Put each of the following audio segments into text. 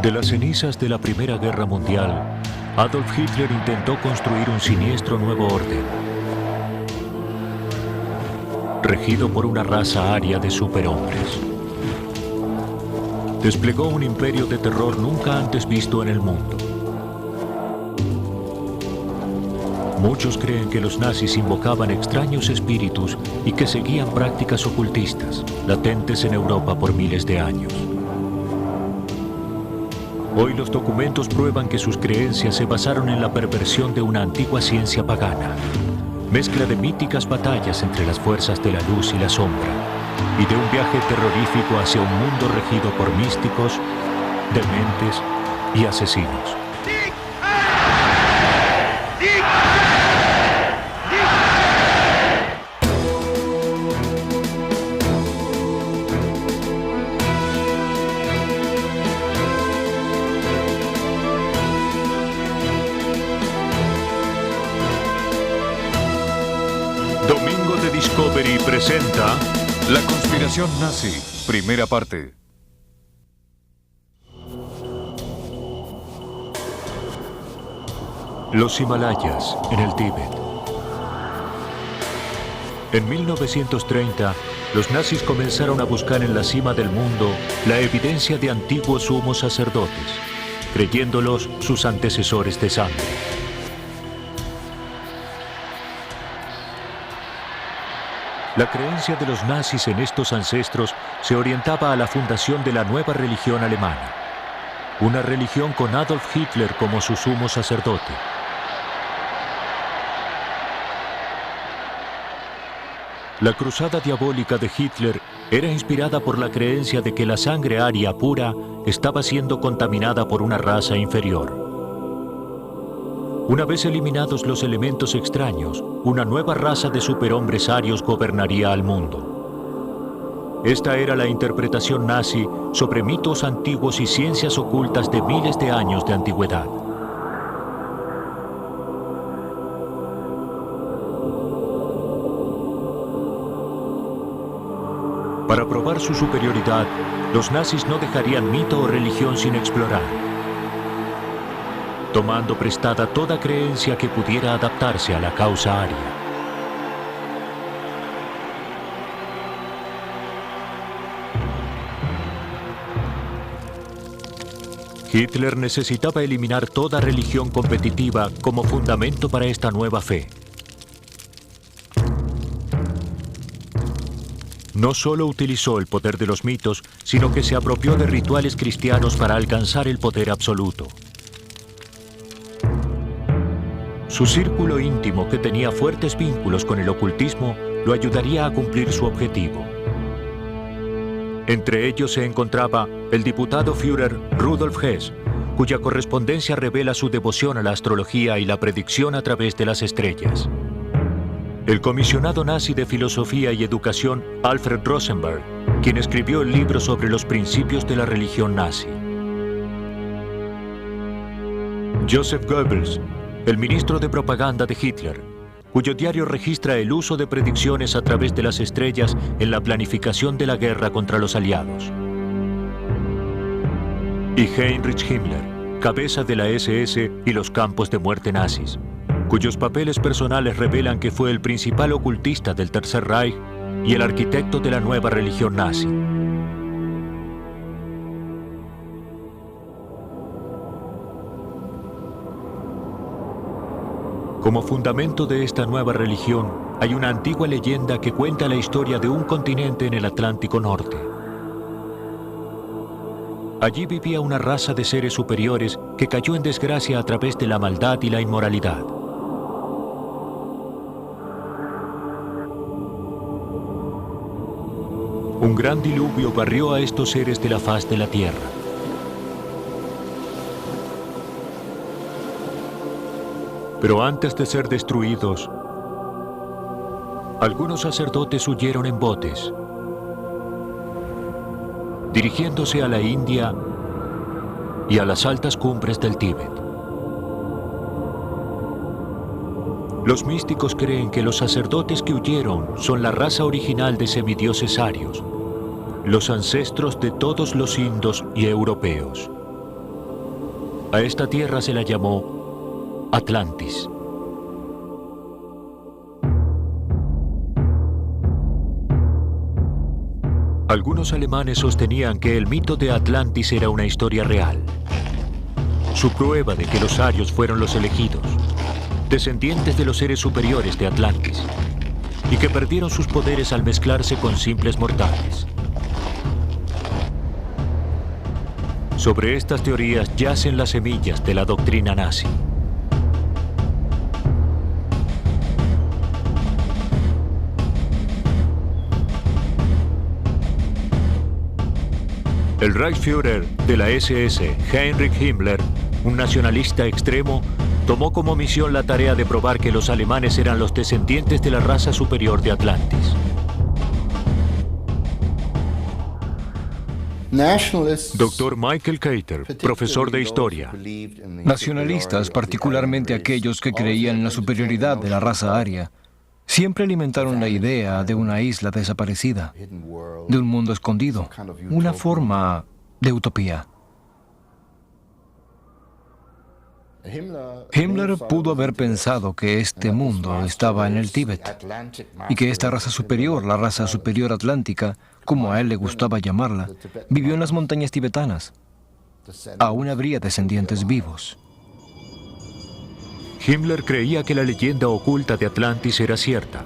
De las cenizas de la Primera Guerra Mundial, Adolf Hitler intentó construir un siniestro nuevo orden, regido por una raza aria de superhombres. Desplegó un imperio de terror nunca antes visto en el mundo. Muchos creen que los nazis invocaban extraños espíritus y que seguían prácticas ocultistas, latentes en Europa por miles de años. Hoy los documentos prueban que sus creencias se basaron en la perversión de una antigua ciencia pagana, mezcla de míticas batallas entre las fuerzas de la luz y la sombra, y de un viaje terrorífico hacia un mundo regido por místicos, dementes y asesinos. Domingo de Discovery presenta La conspiración nazi, primera parte. Los Himalayas, en el Tíbet. En 1930, los nazis comenzaron a buscar en la cima del mundo la evidencia de antiguos sumos sacerdotes, creyéndolos sus antecesores de sangre. La creencia de los nazis en estos ancestros se orientaba a la fundación de la nueva religión alemana, una religión con Adolf Hitler como su sumo sacerdote. La cruzada diabólica de Hitler era inspirada por la creencia de que la sangre aria pura estaba siendo contaminada por una raza inferior. Una vez eliminados los elementos extraños, una nueva raza de superhombres arios gobernaría al mundo. Esta era la interpretación nazi sobre mitos antiguos y ciencias ocultas de miles de años de antigüedad. Para probar su superioridad, los nazis no dejarían mito o religión sin explorar, tomando prestada toda creencia que pudiera adaptarse a la causa aria. Hitler necesitaba eliminar toda religión competitiva como fundamento para esta nueva fe. No solo utilizó el poder de los mitos, sino que se apropió de rituales cristianos para alcanzar el poder absoluto. Su círculo íntimo, que tenía fuertes vínculos con el ocultismo, lo ayudaría a cumplir su objetivo. Entre ellos se encontraba el diputado Führer Rudolf Hess, cuya correspondencia revela su devoción a la astrología y la predicción a través de las estrellas. El comisionado nazi de filosofía y educación Alfred Rosenberg, quien escribió el libro sobre los principios de la religión nazi. Joseph Goebbels, el ministro de propaganda de Hitler, cuyo diario registra el uso de predicciones a través de las estrellas en la planificación de la guerra contra los aliados. Y Heinrich Himmler, cabeza de la SS y los campos de muerte nazis, cuyos papeles personales revelan que fue el principal ocultista del Tercer Reich y el arquitecto de la nueva religión nazi. Como fundamento de esta nueva religión, hay una antigua leyenda que cuenta la historia de un continente en el Atlántico Norte. Allí vivía una raza de seres superiores que cayó en desgracia a través de la maldad y la inmoralidad. Un gran diluvio barrió a estos seres de la faz de la tierra. Pero antes de ser destruidos, algunos sacerdotes huyeron en botes, dirigiéndose a la India y a las altas cumbres del Tíbet. Los místicos creen que los sacerdotes que huyeron son la raza original de semidioses arios, los ancestros de todos los indos y europeos. A esta tierra se la llamó Atlantis. Algunos alemanes sostenían que el mito de Atlantis era una historia real. Su prueba de que los arios fueron los elegidos, descendientes de los seres superiores de Atlantis, y que perdieron sus poderes al mezclarse con simples mortales. Sobre estas teorías yacen las semillas de la doctrina nazi. El Reichsführer de la SS, Heinrich Himmler, un nacionalista extremo, tomó como misión la tarea de probar que los alemanes eran los descendientes de la raza superior de Atlantis. Dr. Michael Keiter, profesor de historia. Nacionalistas, particularmente aquellos que creían en la superioridad de la raza aria, siempre alimentaron la idea de una isla desaparecida, de un mundo escondido, una forma de utopía. Himmler pudo haber pensado que este mundo estaba en el Tíbet y que esta raza superior, la raza superior atlántica, como a él le gustaba llamarla, vivió en las montañas tibetanas. Aún habría descendientes vivos. Himmler creía que la leyenda oculta de Atlantis era cierta,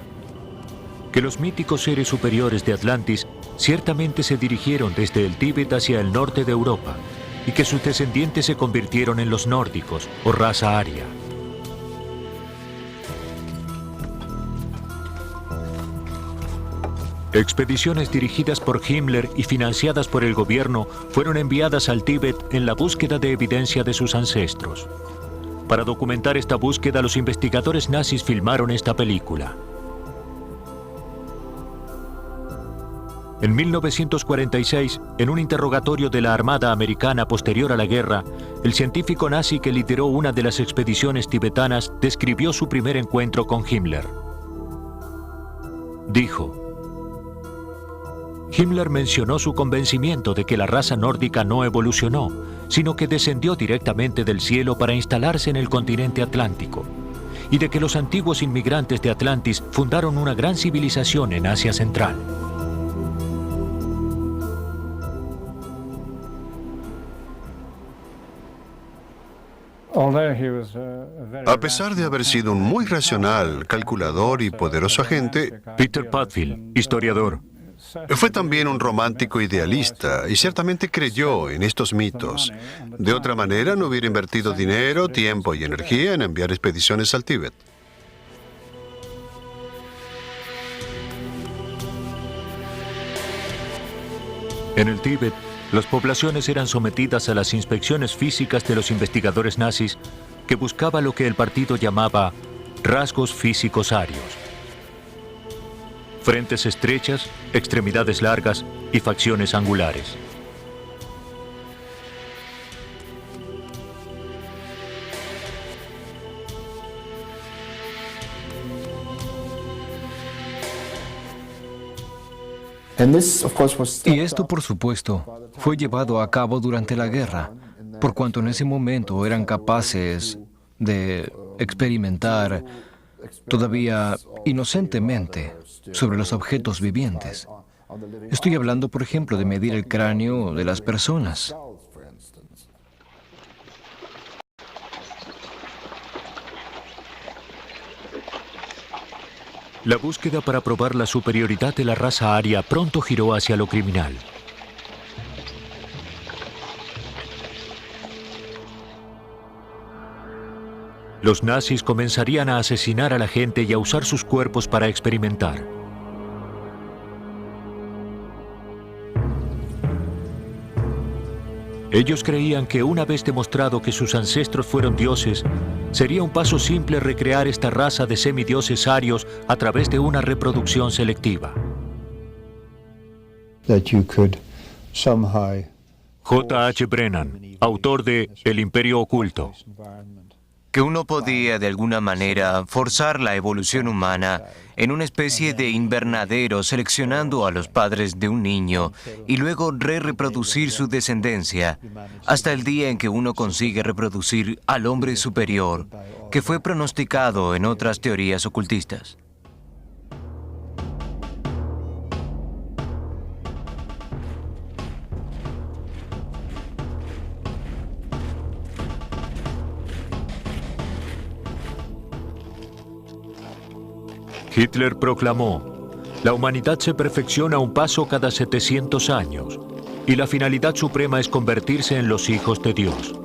que los míticos seres superiores de Atlantis ciertamente se dirigieron desde el Tíbet hacia el norte de Europa y que sus descendientes se convirtieron en los nórdicos o raza aria. Expediciones dirigidas por Himmler y financiadas por el gobierno fueron enviadas al Tíbet en la búsqueda de evidencia de sus ancestros. Para documentar esta búsqueda, los investigadores nazis filmaron esta película. En 1946, en un interrogatorio de la Armada Americana posterior a la guerra, el científico nazi que lideró una de las expediciones tibetanas describió su primer encuentro con Himmler. Dijo: Himmler mencionó su convencimiento de que la raza nórdica no evolucionó, sino que descendió directamente del cielo para instalarse en el continente atlántico, y de que los antiguos inmigrantes de Atlantis fundaron una gran civilización en Asia Central. A pesar de haber sido un muy racional, calculador y poderoso agente, Peter Padfield, historiador. fue también un romántico idealista y ciertamente creyó en estos mitos. De otra manera, no hubiera invertido dinero, tiempo y energía en enviar expediciones al Tíbet. En el Tíbet, las poblaciones eran sometidas a las inspecciones físicas de los investigadores nazis, que buscaba lo que el partido llamaba rasgos físicos arios. Frentes estrechas, extremidades largas y facciones angulares. Y esto, por supuesto, fue llevado a cabo durante la guerra, por cuanto en ese momento eran capaces de experimentar todavía inocentemente sobre los objetos vivientes. Estoy hablando, por ejemplo, de medir el cráneo de las personas. La búsqueda para probar la superioridad de la raza aria pronto giró hacia lo criminal. Los nazis comenzarían a asesinar a la gente y a usar sus cuerpos para experimentar. Ellos creían que una vez demostrado que sus ancestros fueron dioses, sería un paso simple recrear esta raza de semidioses arios a través de una reproducción selectiva. J.H. Brennan, autor de El Imperio Oculto. que uno podía de alguna manera forzar la evolución humana en una especie de invernadero, seleccionando a los padres de un niño y luego reproducir su descendencia hasta el día en que uno consigue reproducir al hombre superior, que fue pronosticado en otras teorías ocultistas. Hitler proclamó: la humanidad se perfecciona un paso cada 700 años y la finalidad suprema es convertirse en los hijos de Dios.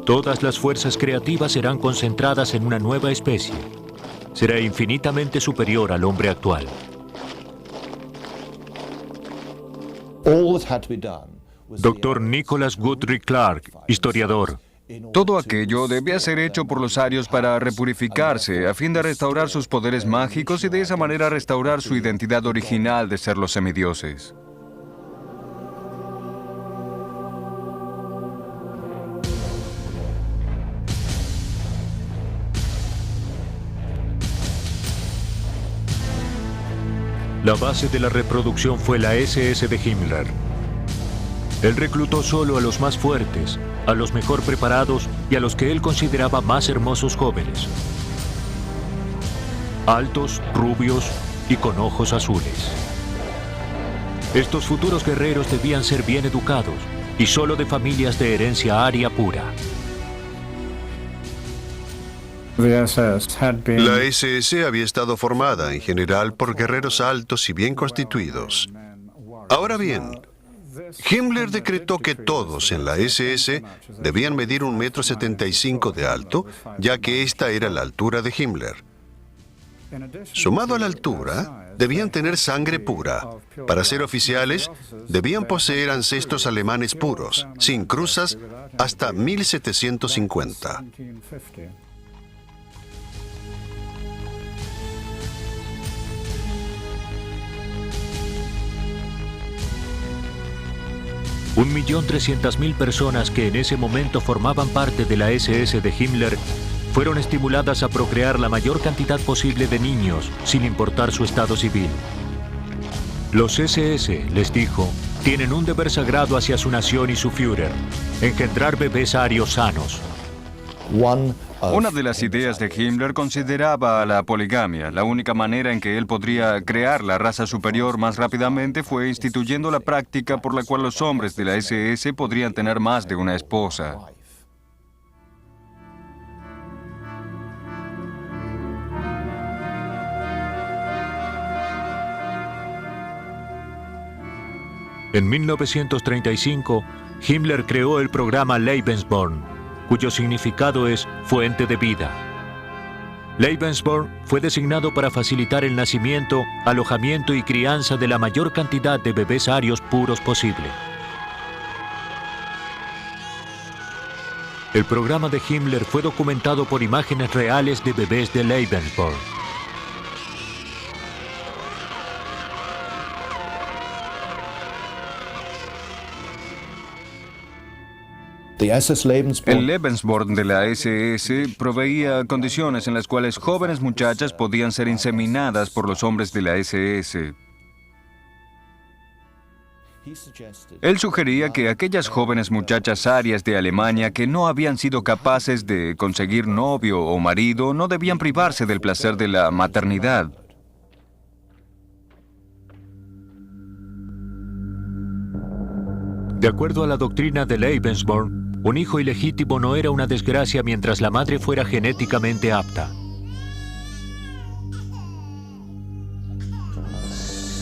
Todas las fuerzas creativas serán concentradas en una nueva especie. Será infinitamente superior al hombre actual. Dr. Nicholas Guthrie Clark, historiador. Todo aquello debía ser hecho por los arios para repurificarse, a fin de restaurar sus poderes mágicos y de esa manera restaurar su identidad original de ser los semidioses. La base de la reproducción fue la SS de Himmler. Él reclutó solo a los más fuertes, a los mejor preparados y a los que él consideraba más hermosos jóvenes. Altos, rubios y con ojos azules. Estos futuros guerreros debían ser bien educados y solo de familias de herencia aria pura. La SS había estado formada en general por guerreros altos y bien constituidos. Ahora bien, Himmler decretó que todos en la SS debían medir 1,75 m de alto, ya que esta era la altura de Himmler. Sumado a la altura, debían tener sangre pura. Para ser oficiales, debían poseer ancestros alemanes puros, sin cruzas, hasta 1750. $1.300.000 personas que en ese momento formaban parte de la SS de Himmler fueron estimuladas a procrear la mayor cantidad posible de niños, sin importar su estado civil. Los SS, les dijo, tienen un deber sagrado hacia su nación y su Führer: engendrar bebés arios sanos. Una de las ideas de Himmler consideraba la poligamia. La única manera en que él podría crear la raza superior más rápidamente fue instituyendo la práctica por la cual los hombres de la SS podrían tener más de una esposa. En 1935, Himmler creó el programa Lebensborn, cuyo significado es fuente de vida. Lebensborn fue designado para facilitar el nacimiento, alojamiento y crianza de la mayor cantidad de bebés arios puros posible. El programa de Himmler fue documentado por imágenes reales de bebés de Lebensborn. El Lebensborn de la SS proveía condiciones en las cuales jóvenes muchachas podían ser inseminadas por los hombres de la SS. Él sugería que aquellas jóvenes muchachas arias de Alemania que no habían sido capaces de conseguir novio o marido no debían privarse del placer de la maternidad. De acuerdo a la doctrina de Lebensborn, un hijo ilegítimo no era una desgracia mientras la madre fuera genéticamente apta.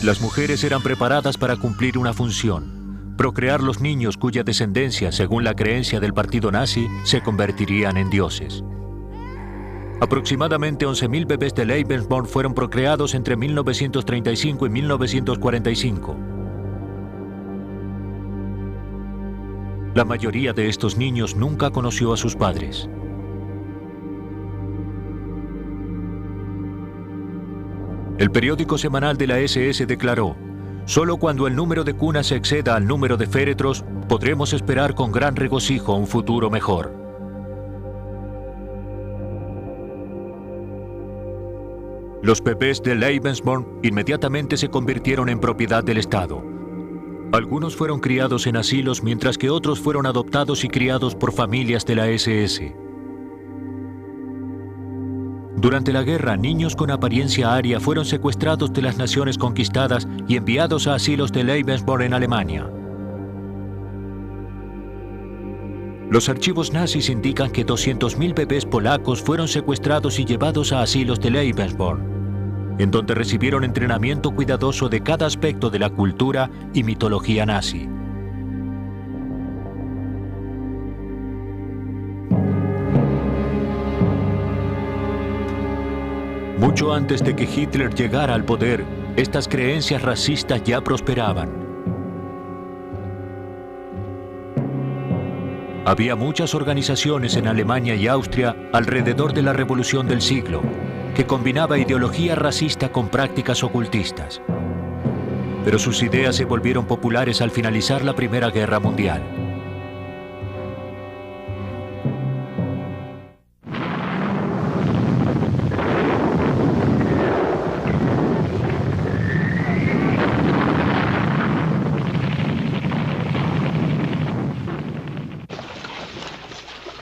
Las mujeres eran preparadas para cumplir una función: procrear los niños cuya descendencia, según la creencia del partido nazi, se convertirían en dioses. Aproximadamente 11.000 bebés de Lebensborn fueron procreados entre 1935 y 1945. La mayoría de estos niños nunca conoció a sus padres. El periódico semanal de la SS declaró: solo cuando el número de cunas exceda al número de féretros, podremos esperar con gran regocijo un futuro mejor. Los bebés de Lebensborn inmediatamente se convirtieron en propiedad del Estado. Algunos fueron criados en asilos, mientras que otros fueron adoptados y criados por familias de la SS. Durante la guerra, niños con apariencia aria fueron secuestrados de las naciones conquistadas y enviados a asilos de Lebensborn en Alemania. Los archivos nazis indican que 200.000 bebés polacos fueron secuestrados y llevados a asilos de Lebensborn, en donde recibieron entrenamiento cuidadoso de cada aspecto de la cultura y mitología nazi. Mucho antes de que Hitler llegara al poder, estas creencias racistas ya prosperaban. Había muchas organizaciones en Alemania y Austria alrededor de la Revolución del siglo, que combinaba ideología racista con prácticas ocultistas. Pero sus ideas se volvieron populares al finalizar la Primera Guerra Mundial.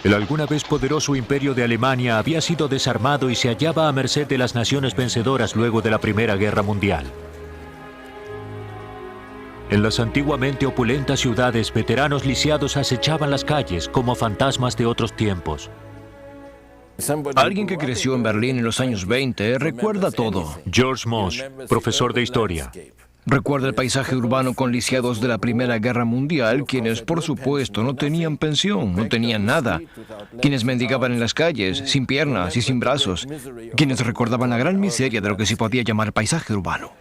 El alguna vez poderoso imperio de Alemania había sido desarmado y se hallaba a merced de las naciones vencedoras luego de la Primera Guerra Mundial. En las antiguamente opulentas ciudades, veteranos lisiados acechaban las calles como fantasmas de otros tiempos. Alguien que creció en Berlín en los años 20 recuerda todo. George Mosch, profesor de historia. Recuerda el paisaje urbano con lisiados de la Primera Guerra Mundial, quienes, por supuesto, no tenían pensión, no tenían nada. Quienes mendigaban en las calles, sin piernas y sin brazos. Quienes recordaban la gran miseria de lo que se podía llamar paisaje urbano.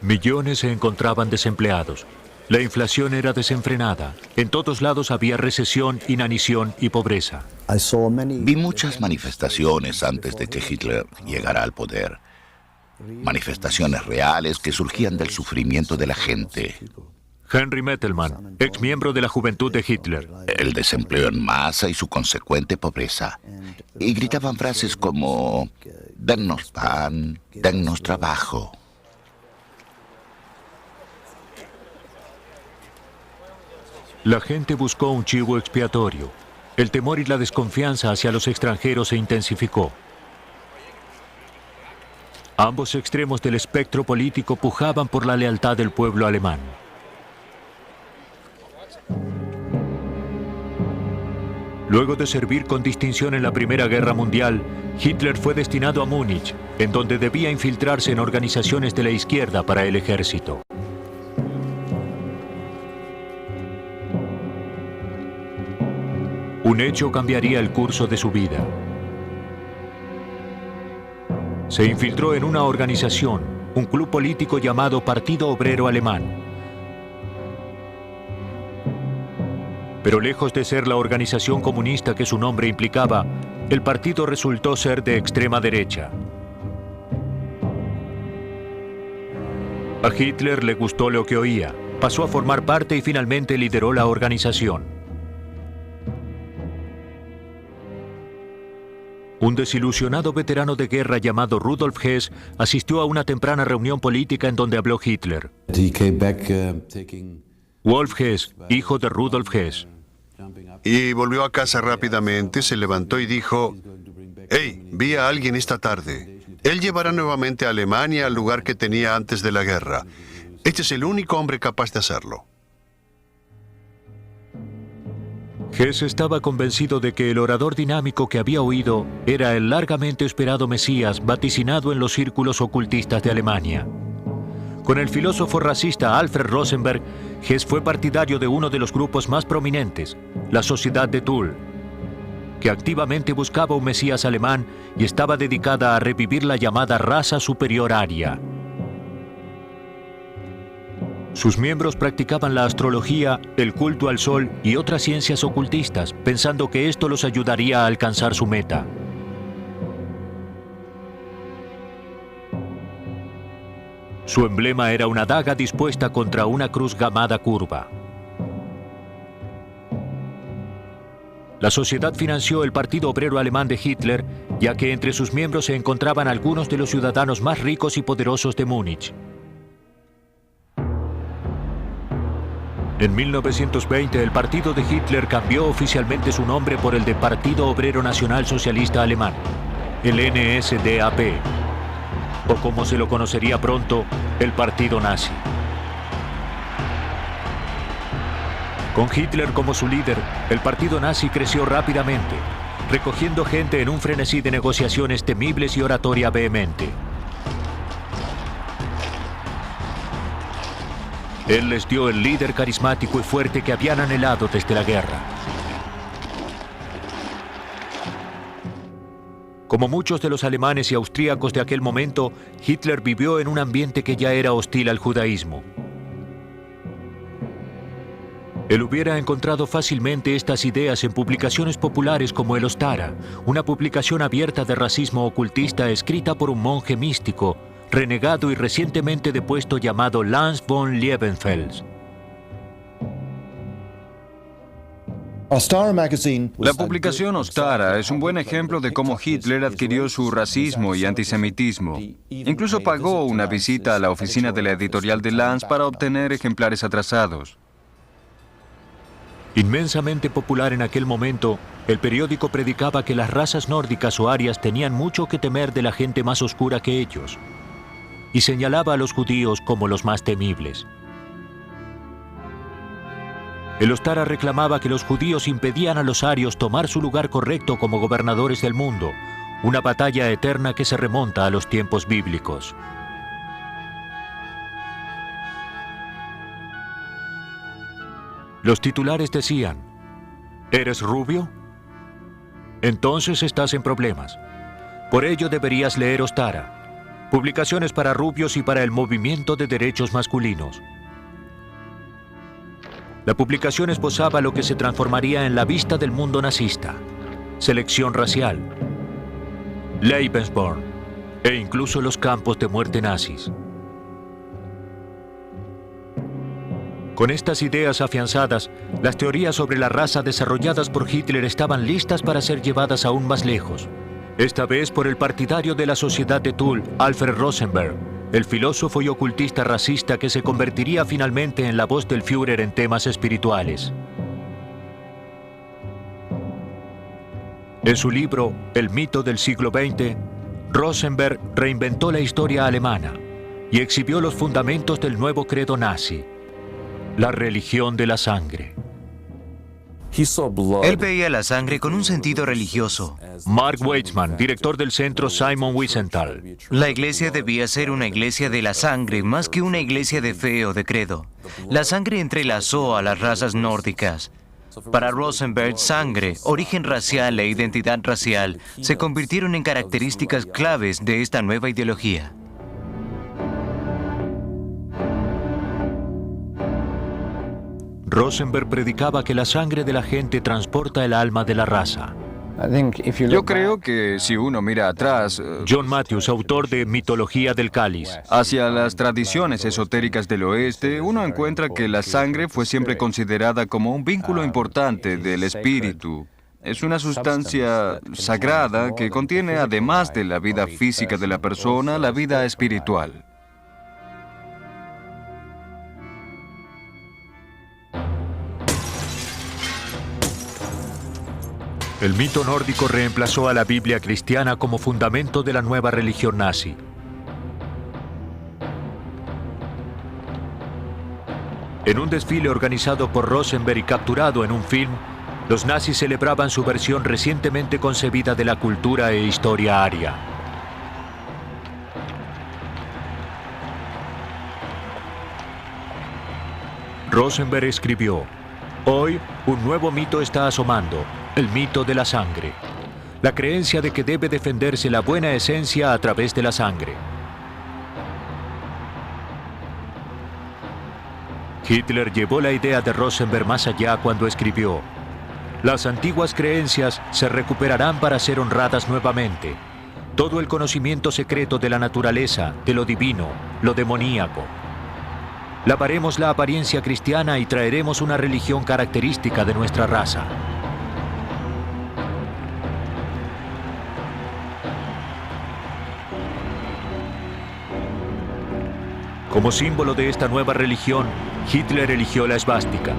Millones se encontraban desempleados. La inflación era desenfrenada. En todos lados había recesión, inanición y pobreza. Vi muchas manifestaciones antes de que Hitler llegara al poder. Manifestaciones reales que surgían del sufrimiento de la gente. Henry Mettelmann, ex miembro de la juventud de Hitler. El desempleo en masa y su consecuente pobreza. Y gritaban frases como: dennos pan, dennos trabajo. La gente buscó un chivo expiatorio. El temor y la desconfianza hacia los extranjeros se intensificó. Ambos extremos del espectro político pujaban por la lealtad del pueblo alemán. Luego de servir con distinción en la Primera Guerra Mundial, Hitler fue destinado a Múnich, en donde debía infiltrarse en organizaciones de la izquierda para el ejército. Un hecho cambiaría el curso de su vida. Se infiltró en una organización, un club político llamado Partido Obrero Alemán. Pero lejos de ser la organización comunista que su nombre implicaba, el partido resultó ser de extrema derecha. A Hitler le gustó lo que oía, pasó a formar parte y finalmente lideró la organización. Un desilusionado veterano de guerra llamado Rudolf Hess asistió a una temprana reunión política en donde habló Hitler. Wolf Hess, hijo de Rudolf Hess. Y volvió a casa rápidamente, se levantó y dijo: «Hey, vi a alguien esta tarde. Él llevará nuevamente a Alemania al lugar que tenía antes de la guerra. Este es el único hombre capaz de hacerlo». Hess estaba convencido de que el orador dinámico que había oído era el largamente esperado Mesías vaticinado en los círculos ocultistas de Alemania. Con el filósofo racista Alfred Rosenberg, Hess fue partidario de uno de los grupos más prominentes, la Sociedad de Tull, que activamente buscaba un Mesías alemán y estaba dedicada a revivir la llamada raza superior aria. Sus miembros practicaban la astrología, el culto al sol y otras ciencias ocultistas, pensando que esto los ayudaría a alcanzar su meta. Su emblema era una daga dispuesta contra una cruz gamada curva. La sociedad financió el Partido Obrero Alemán de Hitler, ya que entre sus miembros se encontraban algunos de los ciudadanos más ricos y poderosos de Múnich. En 1920, el partido de Hitler cambió oficialmente su nombre por el de Partido Obrero Nacional Socialista Alemán, el NSDAP, o como se lo conocería pronto, el Partido Nazi. Con Hitler como su líder, el partido nazi creció rápidamente, recogiendo gente en un frenesí de negociaciones temibles y oratoria vehemente. Él les dio el líder carismático y fuerte que habían anhelado desde la guerra. Como muchos de los alemanes y austríacos de aquel momento, Hitler vivió en un ambiente que ya era hostil al judaísmo. Él hubiera encontrado fácilmente estas ideas en publicaciones populares como el Ostara, una publicación abierta de racismo ocultista escrita por un monje místico, renegado y recientemente depuesto llamado Lanz von Liebenfels. La publicación Ostara es un buen ejemplo de cómo Hitler adquirió su racismo y antisemitismo. Incluso pagó una visita a la oficina de la editorial de Lanz para obtener ejemplares atrasados. Inmensamente popular en aquel momento, el periódico predicaba que las razas nórdicas o arias tenían mucho que temer de la gente más oscura que ellos, y señalaba a los judíos como los más temibles. El Ostara reclamaba que los judíos impedían a los arios tomar su lugar correcto como gobernadores del mundo, una batalla eterna que se remonta a los tiempos bíblicos. Los titulares decían: ¿eres rubio? Entonces estás en problemas. Por ello deberías leer Ostara, publicaciones para rubios y para el movimiento de derechos masculinos. La publicación esbozaba lo que se transformaría en la vista del mundo nazista: selección racial, Lebensborn e incluso los campos de muerte nazis. Con estas ideas afianzadas, las teorías sobre la raza desarrolladas por Hitler estaban listas para ser llevadas aún más lejos. Esta vez por el partidario de la Sociedad de Tull, Alfred Rosenberg, el filósofo y ocultista racista que se convertiría finalmente en la voz del Führer en temas espirituales. En su libro El mito del siglo XX, Rosenberg reinventó la historia alemana y exhibió los fundamentos del nuevo credo nazi: la religión de la sangre. Él veía la sangre con un sentido religioso. Mark Weitzman, director del centro Simon Wiesenthal. La iglesia debía ser una iglesia de la sangre, más que una iglesia de fe o de credo. La sangre entrelazó a las razas nórdicas. Para Rosenberg, sangre, origen racial e identidad racial se convirtieron en características claves de esta nueva ideología. Rosenberg predicaba que la sangre de la gente transporta el alma de la raza. Yo creo que si uno mira atrás, John Matthews, autor de Mitología del Cáliz. Hacia las tradiciones esotéricas del oeste, uno encuentra que la sangre fue siempre considerada como un vínculo importante del espíritu. Es una sustancia sagrada que contiene, además de la vida física de la persona, la vida espiritual. El mito nórdico reemplazó a la Biblia cristiana como fundamento de la nueva religión nazi. En un desfile organizado por Rosenberg y capturado en un film, los nazis celebraban su versión recientemente concebida de la cultura e historia aria. Rosenberg escribió: hoy, un nuevo mito está asomando, el mito de la sangre. La creencia de que debe defenderse la buena esencia a través de la sangre. Hitler llevó la idea de Rosenberg más allá cuando escribió: las antiguas creencias se recuperarán para ser honradas nuevamente. Todo el conocimiento secreto de la naturaleza, de lo divino, lo demoníaco. Lavaremos la apariencia cristiana y traeremos una religión característica de nuestra raza. Como símbolo de esta nueva religión, Hitler eligió la esvástica.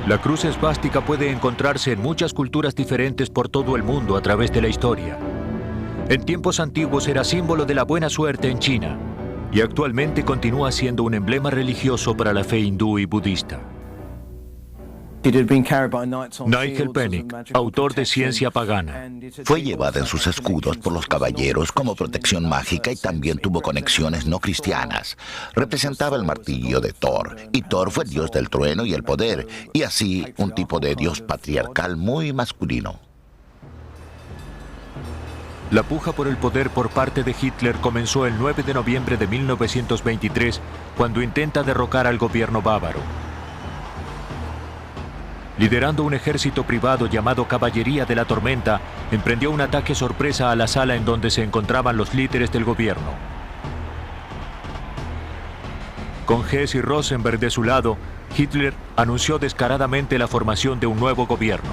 La cruz esvástica puede encontrarse en muchas culturas diferentes por todo el mundo a través de la historia. En tiempos antiguos era símbolo de la buena suerte en China y actualmente continúa siendo un emblema religioso para la fe hindú y budista. Nigel Pennick, autor de Ciencia Pagana. Fue llevada en sus escudos por los caballeros como protección mágica y también tuvo conexiones no cristianas. Representaba el martillo de Thor, y Thor fue el dios del trueno y el poder, y así un tipo de dios patriarcal muy masculino. La puja por el poder por parte de Hitler comenzó el 9 de noviembre de 1923, cuando intenta derrocar al gobierno bávaro. Liderando un ejército privado llamado Caballería de la Tormenta, emprendió un ataque sorpresa a la sala en donde se encontraban los líderes del gobierno. Con Hess y Rosenberg de su lado, Hitler anunció descaradamente la formación de un nuevo gobierno.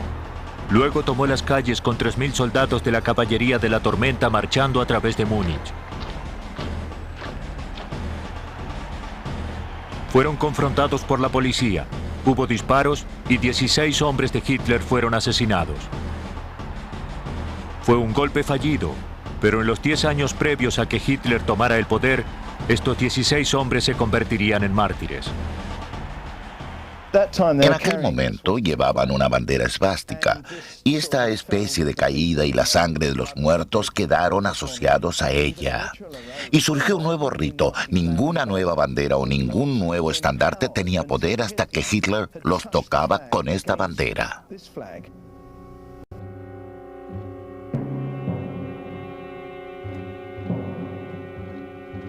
Luego tomó las calles con 3.000 soldados de la Caballería de la Tormenta marchando a través de Múnich. Fueron confrontados por la policía. Hubo disparos y 16 hombres de Hitler fueron asesinados. Fue un golpe fallido, pero en los 10 años previos a que Hitler tomara el poder, estos 16 hombres se convertirían en mártires. En aquel momento llevaban una bandera esvástica, y esta especie de caída y la sangre de los muertos quedaron asociados a ella. Y surgió un nuevo rito. Ninguna nueva bandera o ningún nuevo estandarte tenía poder hasta que Hitler los tocaba con esta bandera.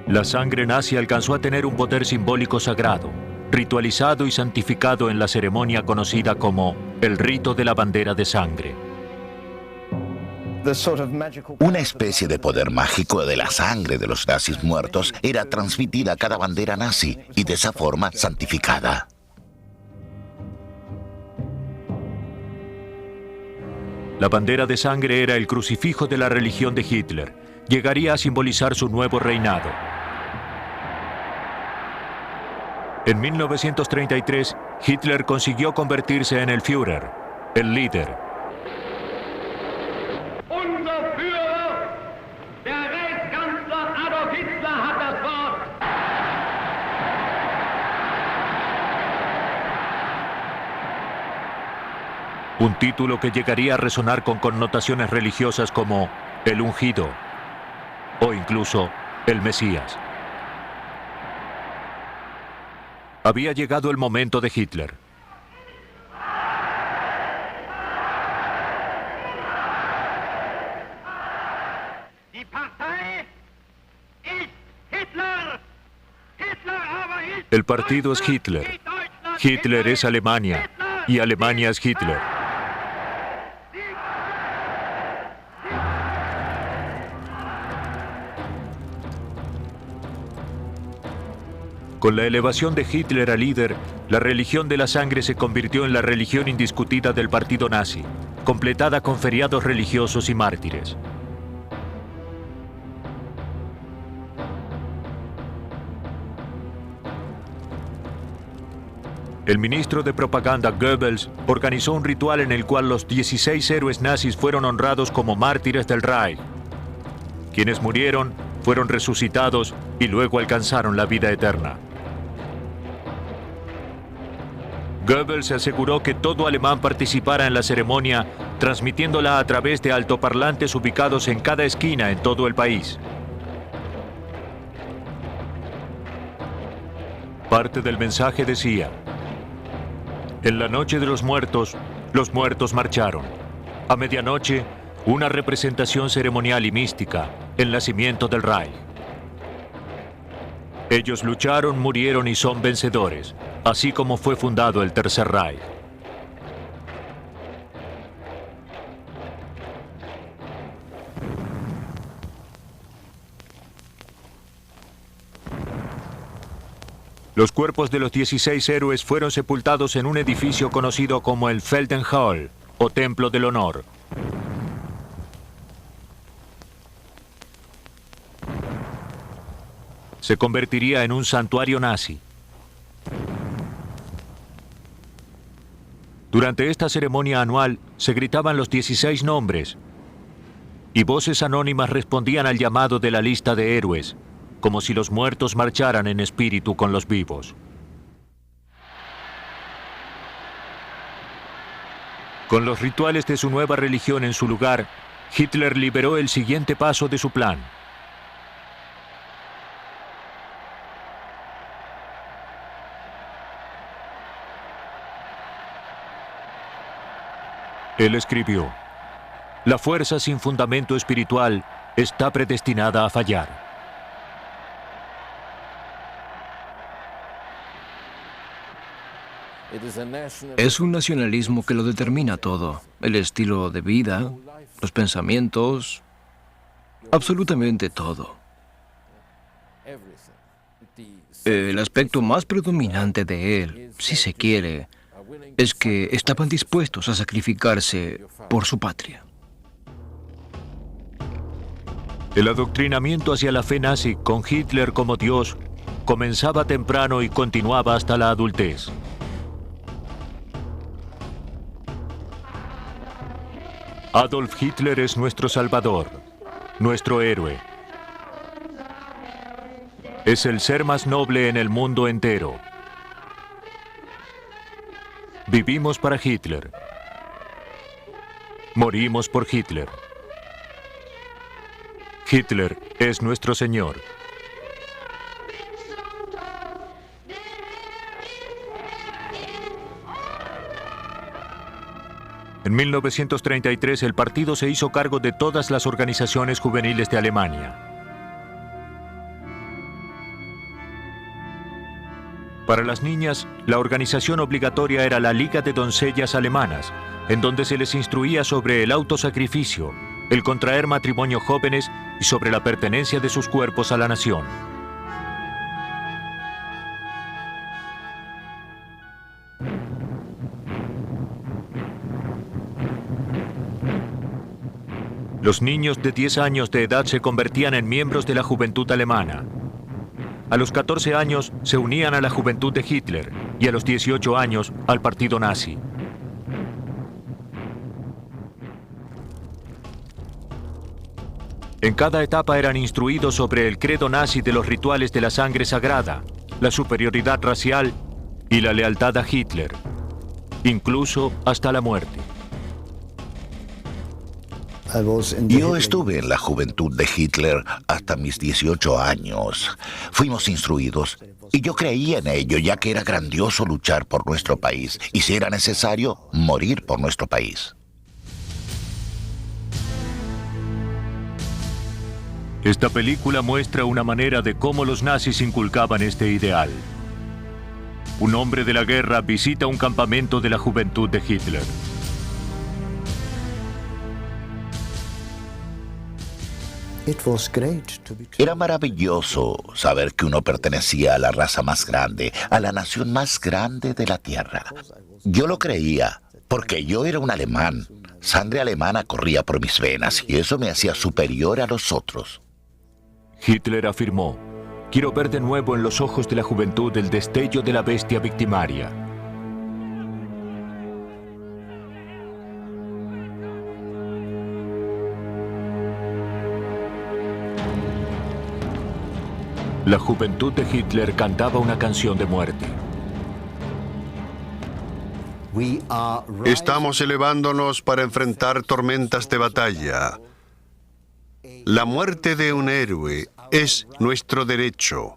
La sangre nazi alcanzó a tener un poder simbólico sagrado, ritualizado y santificado en la ceremonia conocida como el rito de la bandera de sangre. Una especie de poder mágico de la sangre de los nazis muertos era transmitida a cada bandera nazi y de esa forma santificada. La bandera de sangre era el crucifijo de la religión de Hitler. Llegaría a simbolizar su nuevo reinado. En 1933, Hitler consiguió convertirse en el Führer, el líder. Unser Führer, der Reichskanzler Adolf Hitler, hat das Wort. Un título que llegaría a resonar con connotaciones religiosas como el ungido o incluso el Mesías. Había llegado el momento de Hitler. El partido es Hitler. Hitler es Alemania. Y Alemania es Hitler. Con la elevación de Hitler a líder, la religión de la sangre se convirtió en la religión indiscutida del partido nazi, completada con feriados religiosos y mártires. El ministro de propaganda Goebbels organizó un ritual en el cual los 16 héroes nazis fueron honrados como mártires del Reich. Quienes murieron fueron resucitados y luego alcanzaron la vida eterna. Goebbels aseguró que todo alemán participara en la ceremonia, transmitiéndola a través de altoparlantes ubicados en cada esquina en todo el país. Parte del mensaje decía: en la noche de los muertos marcharon. A medianoche, una representación ceremonial y mística, el nacimiento del Reich. Ellos lucharon, murieron y son vencedores, así como fue fundado el Tercer Reich. Los cuerpos de los 16 héroes fueron sepultados en un edificio conocido como el Feldenhall, o Templo del Honor. Se convertiría en un santuario nazi. Durante esta ceremonia anual se gritaban los 16 nombres y voces anónimas respondían al llamado de la lista de héroes, como si los muertos marcharan en espíritu con los vivos. Con los rituales de su nueva religión en su lugar, Hitler liberó el siguiente paso de su plan. Él escribió: "La fuerza sin fundamento espiritual está predestinada a fallar". Es un nacionalismo que lo determina todo. El estilo de vida, los pensamientos, absolutamente todo. El aspecto más predominante de él, si se quiere, es que estaban dispuestos a sacrificarse por su patria. El adoctrinamiento hacia la fe nazi con Hitler como Dios comenzaba temprano y continuaba hasta la adultez. Adolf Hitler es nuestro salvador, nuestro héroe. Es el ser más noble en el mundo entero. Vivimos para Hitler. Morimos por Hitler. Hitler es nuestro Señor. En 1933 el partido se hizo cargo de todas las organizaciones juveniles de Alemania. Para las niñas, la organización obligatoria era la Liga de Doncellas Alemanas, en donde se les instruía sobre el autosacrificio, el contraer matrimonio jóvenes y sobre la pertenencia de sus cuerpos a la nación. Los niños de 10 años de edad se convertían en miembros de la juventud alemana. A los 14 años se unían a la juventud de Hitler y a los 18 años al partido nazi. En cada etapa eran instruidos sobre el credo nazi de los rituales de la sangre sagrada, la superioridad racial y la lealtad a Hitler, incluso hasta la muerte. Yo estuve en la juventud de Hitler hasta mis 18 años. Fuimos instruidos y yo creía en ello, ya que era grandioso luchar por nuestro país y, si era necesario, morir por nuestro país. Esta película muestra una manera de cómo los nazis inculcaban este ideal. Un hombre de la guerra visita un campamento de la juventud de Hitler. Era maravilloso saber que uno pertenecía a la raza más grande, a la nación más grande de la tierra. Yo lo creía, porque yo era un alemán. Sangre alemana corría por mis venas y eso me hacía superior a los otros. Hitler afirmó: "Quiero ver de nuevo en los ojos de la juventud el destello de la bestia victimaria". La juventud de Hitler cantaba una canción de muerte. Estamos elevándonos para enfrentar tormentas de batalla. La muerte de un héroe es nuestro derecho.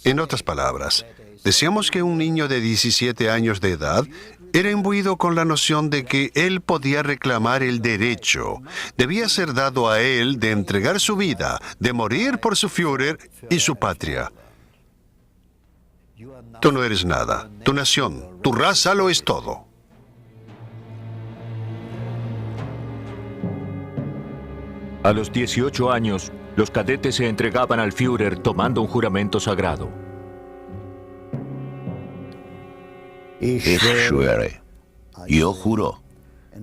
En otras palabras, decíamos que un niño de 17 años de edad era imbuido con la noción de que él podía reclamar el derecho. Debía ser dado a él de entregar su vida, de morir por su Führer y su patria. Tú no eres nada. Tu nación, tu raza lo es todo. A los 18 años, los cadetes se entregaban al Führer tomando un juramento sagrado. Ich schwöre. Yo juro.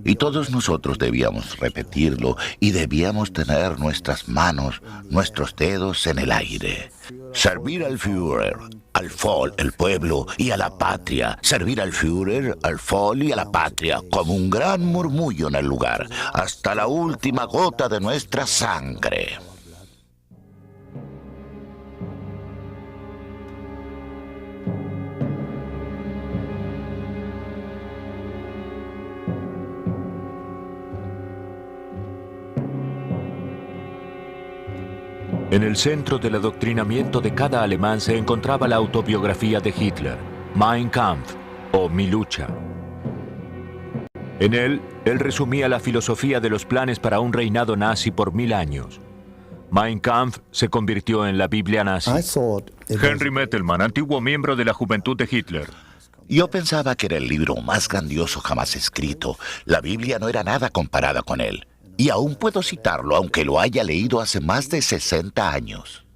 Y todos nosotros debíamos repetirlo y debíamos tener nuestras manos, nuestros dedos en el aire. Servir al Führer, al Volk, el pueblo y a la patria. Servir al Führer, al Volk y a la patria como un gran murmullo en el lugar, hasta la última gota de nuestra sangre. En el centro del adoctrinamiento de cada alemán se encontraba la autobiografía de Hitler, Mein Kampf, o Mi lucha. En él resumía la filosofía de los planes para un reinado nazi por 1000 años. Mein Kampf se convirtió en la Biblia nazi. Henry Mettelmann, antiguo miembro de la juventud de Hitler. Yo pensaba que era el libro más grandioso jamás escrito. La Biblia no era nada comparada con él. Y aún puedo citarlo, aunque lo haya leído hace más de 60 años.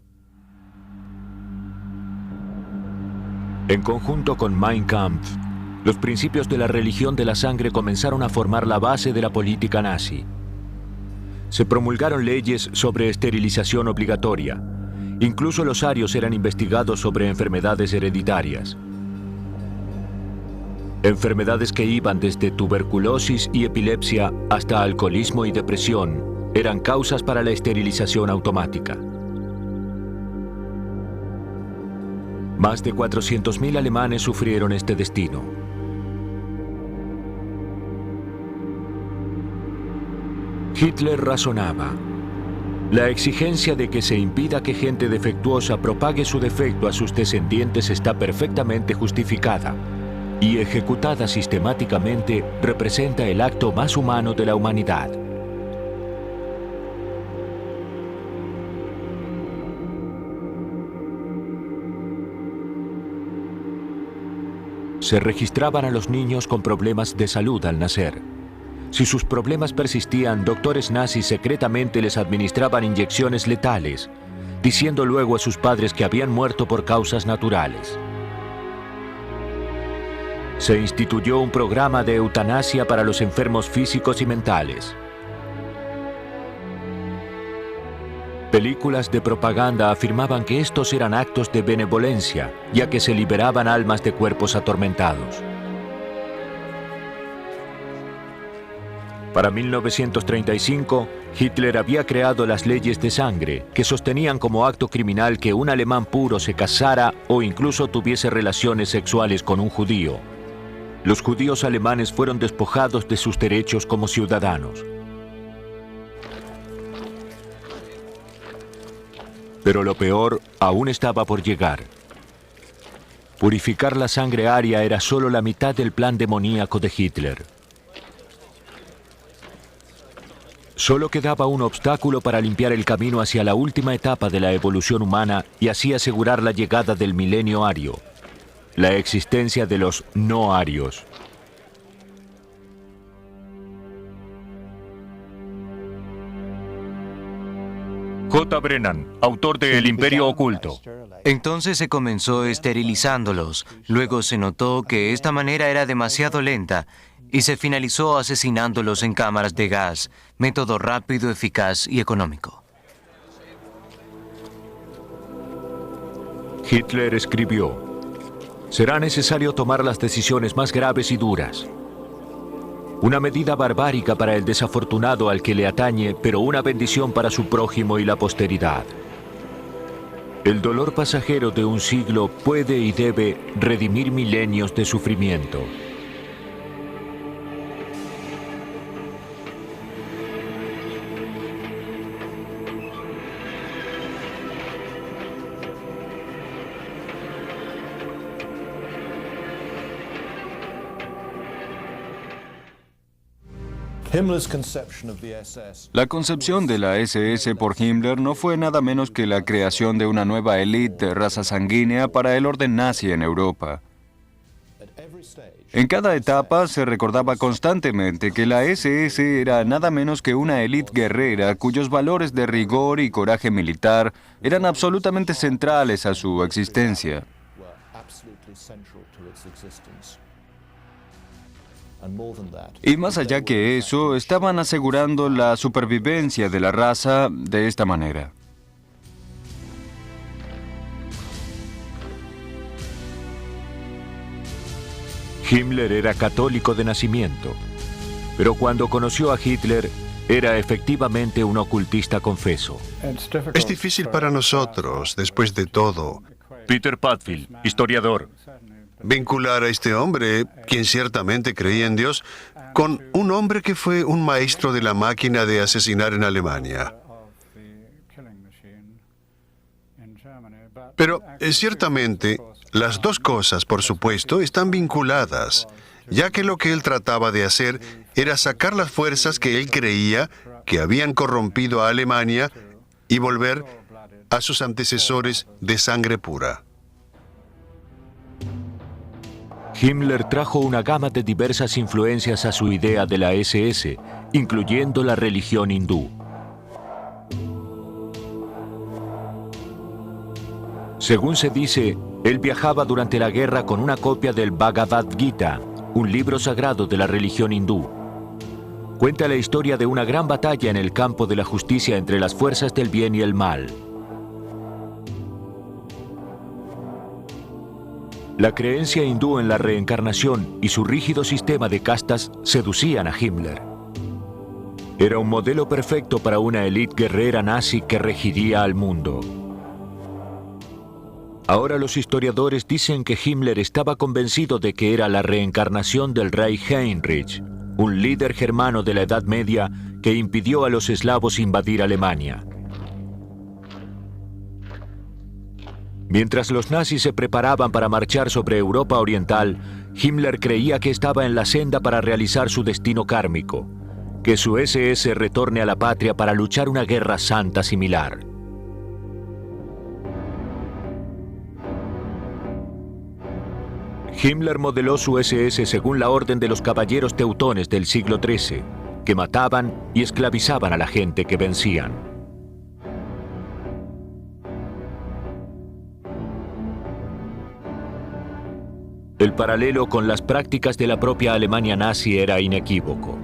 En conjunto con Mein Kampf, los principios de la religión de la sangre comenzaron a formar la base de la política nazi. Se promulgaron leyes sobre esterilización obligatoria. Incluso los arios eran investigados sobre enfermedades hereditarias. Enfermedades que iban desde tuberculosis y epilepsia hasta alcoholismo y depresión eran causas para la esterilización automática. Más de 400.000 alemanes sufrieron este destino. Hitler razonaba. La exigencia de que se impida que gente defectuosa propague su defecto a sus descendientes está perfectamente justificada. Y ejecutada sistemáticamente representa el acto más humano de la humanidad. Se registraban a los niños con problemas de salud al nacer. Si sus problemas persistían, doctores nazis secretamente les administraban inyecciones letales, diciendo luego a sus padres que habían muerto por causas naturales. Se instituyó un programa de eutanasia para los enfermos físicos y mentales. Películas de propaganda afirmaban que estos eran actos de benevolencia, ya que se liberaban almas de cuerpos atormentados. Para 1935, Hitler había creado las leyes de sangre, que sostenían como acto criminal que un alemán puro se casara o incluso tuviese relaciones sexuales con un judío. Los judíos alemanes fueron despojados de sus derechos como ciudadanos. Pero lo peor aún estaba por llegar. Purificar la sangre aria era solo la mitad del plan demoníaco de Hitler. Solo quedaba un obstáculo para limpiar el camino hacia la última etapa de la evolución humana y así asegurar la llegada del milenio ario. La existencia de los no arios. J. Brennan, autor de El Imperio Oculto. Entonces se comenzó esterilizándolos. Luego se notó que esta manera era demasiado lenta y se finalizó asesinándolos en cámaras de gas, método rápido, eficaz y económico. Hitler escribió: será necesario tomar las decisiones más graves y duras. Una medida barbárica para el desafortunado al que le atañe, pero una bendición para su prójimo y la posteridad. El dolor pasajero de un siglo puede y debe redimir milenios de sufrimiento. La concepción de la SS por Himmler no fue nada menos que la creación de una nueva élite de raza sanguínea para el orden nazi en Europa. En cada etapa se recordaba constantemente que la SS era nada menos que una élite guerrera cuyos valores de rigor y coraje militar eran absolutamente centrales a su existencia. Y más allá que eso, estaban asegurando la supervivencia de la raza de esta manera. Himmler era católico de nacimiento, pero cuando conoció a Hitler, era efectivamente un ocultista confeso. Es difícil para nosotros, después de todo, Peter Padfield, historiador. vincular a este hombre, quien ciertamente creía en Dios, con un hombre que fue un maestro de la máquina de asesinar en Alemania. Pero ciertamente, las dos cosas, por supuesto, están vinculadas, ya que lo que él trataba de hacer era sacar las fuerzas que él creía que habían corrompido a Alemania y volver a sus antecesores de sangre pura. Himmler trajo una gama de diversas influencias a su idea de la SS, incluyendo la religión hindú. Según se dice, él viajaba durante la guerra con una copia del Bhagavad Gita, un libro sagrado de la religión hindú. Cuenta la historia de una gran batalla en el campo de la justicia entre las fuerzas del bien y el mal. La creencia hindú en la reencarnación y su rígido sistema de castas seducían a Himmler. Era un modelo perfecto para una élite guerrera nazi que regiría al mundo. Ahora los historiadores dicen que Himmler estaba convencido de que era la reencarnación del rey Heinrich, un líder germano de la Edad Media que impidió a los eslavos invadir Alemania. Mientras los nazis se preparaban para marchar sobre Europa Oriental, Himmler creía que estaba en la senda para realizar su destino kármico, que su SS retorne a la patria para luchar una guerra santa similar. Himmler modeló su SS según la orden de los caballeros teutones del siglo XIII, que mataban y esclavizaban a la gente que vencían. El paralelo con las prácticas de la propia Alemania nazi era inequívoco.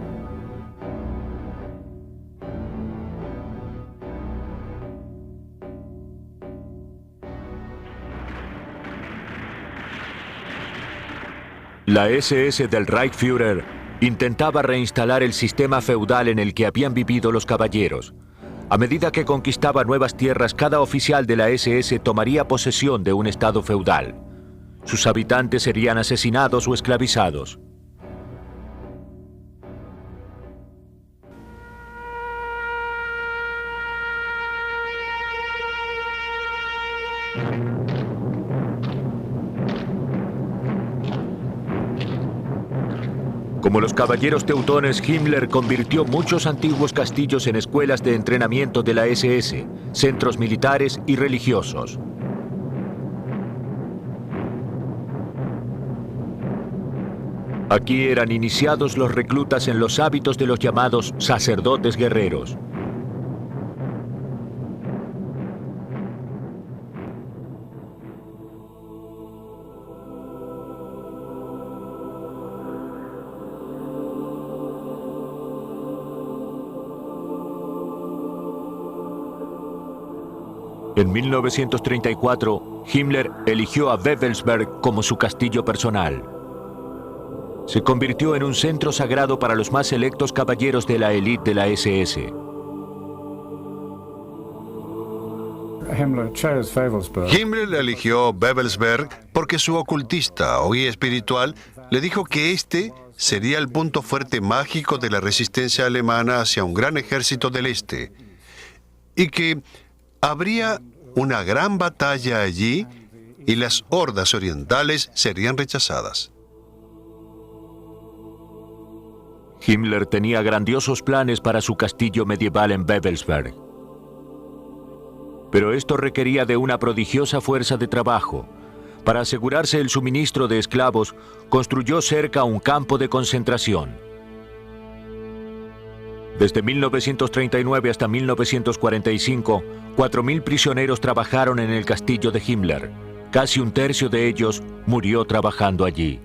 La SS del Reichsführer intentaba reinstalar el sistema feudal en el que habían vivido los caballeros. A medida que conquistaba nuevas tierras, cada oficial de la SS tomaría posesión de un estado feudal. Sus habitantes serían asesinados o esclavizados. Como los caballeros teutones, Himmler convirtió muchos antiguos castillos en escuelas de entrenamiento de la SS, centros militares y religiosos. Aquí eran iniciados los reclutas en los hábitos de los llamados sacerdotes guerreros. En 1934, Himmler eligió a Wewelsberg como su castillo personal. Se convirtió en un centro sagrado para los más selectos caballeros de la élite de la SS. Himmler eligió Wewelsberg porque su ocultista o guía espiritual le dijo que este sería el punto fuerte mágico de la resistencia alemana hacia un gran ejército del este y que habría una gran batalla allí y las hordas orientales serían rechazadas. Himmler tenía grandiosos planes para su castillo medieval en Wewelsberg. Pero esto requería de una prodigiosa fuerza de trabajo. Para asegurarse el suministro de esclavos, construyó cerca un campo de concentración. Desde 1939 hasta 1945, 4.000 prisioneros trabajaron en el castillo de Himmler. Casi un tercio de ellos murió trabajando allí.